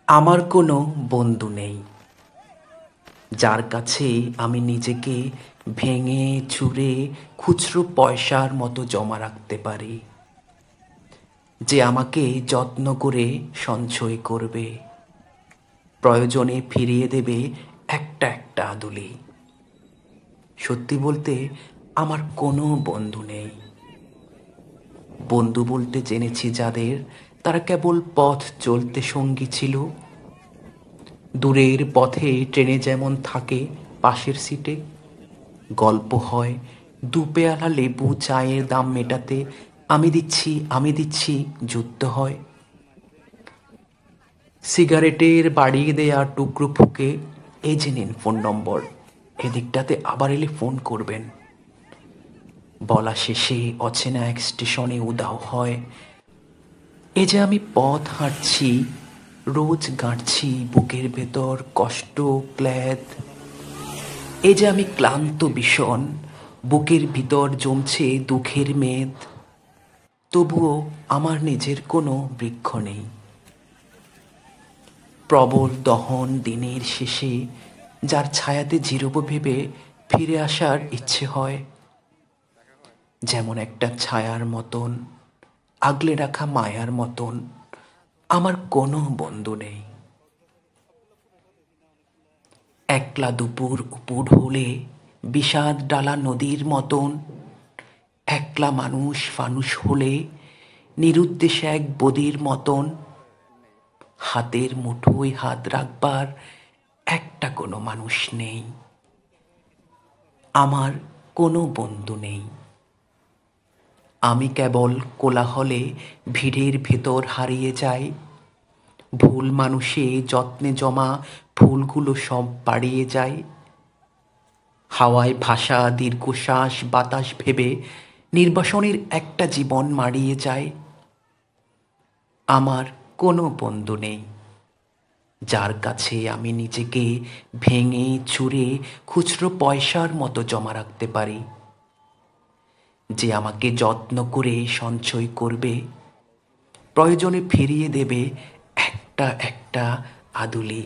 আমার কোনো বন্ধু নেই, যার কাছে আমি নিজেকে ভেঙে চুরে খুচরো পয়সার মতো জমা রাখতে পারি, যে আমাকে যত্ন করে সঞ্চয় করবে, প্রয়োজনে ফিরিয়ে দেবে একটা একটা আদুলি। সত্যি বলতে আমার কোনো বন্ধু নেই। বন্ধু বলতে জেনেছি যাদের, তারা কেবল পথ চলতে সঙ্গী ছিল। দূরের পথে ট্রেনে যেমন থাকে পাশের সিটে, গল্প হয় দুপেয়ালা লেবু চায়ের দাম মেটাতে, আমি দিচ্ছি যুদ্ধ হয়। সিগারেটের বাড়িয়ে দেয়া টুকরো ফুকে, এই যে নিন ফোন নম্বর, এদিকটাতে আবার এলে ফোন করবেন। বলা শেষে অচেনা এক স্টেশনে উধাও হয়। এ যে আমি পথ হাঁটছি, রোজ গাঁটছি বুকের ভেতর কষ্ট ক্লেদ। এ যে আমি ক্লান্ত ভীষণ, বুকের ভিতর জমছে দুঃখের মেদ। তবুও আমার নিজের কোনো বৃক্ষ নেই। প্রবল দহন দিনের শেষে যার ছায়াতে জিরব ভেবে ফিরে আসার ইচ্ছে হয়, যেমন একটা ছায়ার মতন, আগলে রাখা মায়ার মতন। আমার কোনো বন্ধু নেই। একলা দুপুর উপুর হলে বিষাদ ডালা নদীর মতন, একলা মানুষ ফানুষ হলে নিরুদ্দেশে এক বদির মতন। হাতের মুঠোয় হাত রাখবার একটা কোনো মানুষ নেই। আমার কোনো বন্ধু নেই। আমি কেবল কোলাহলে ভিড়ের ভেতর হারিয়ে যাই। ভুল মানুষে যত্নে জমা ফুলগুলো সব বাড়িয়ে যায়। হাওয়ায় ভাসা দীর্ঘশ্বাস বাতাস ভেবে নির্বাসনের একটা জীবন মারিয়ে যায়। আমার কোনো বন্ধু নেই, যার কাছে আমি নিজেকে ভেঙে চুরে খুচরো পয়সার মতো জমা রাখতে পারি, যে আমাকে যত্ন করে সঞ্চয় করবে, প্রয়োজনে ফিরিয়ে দেবে একটা একটা আদুলি।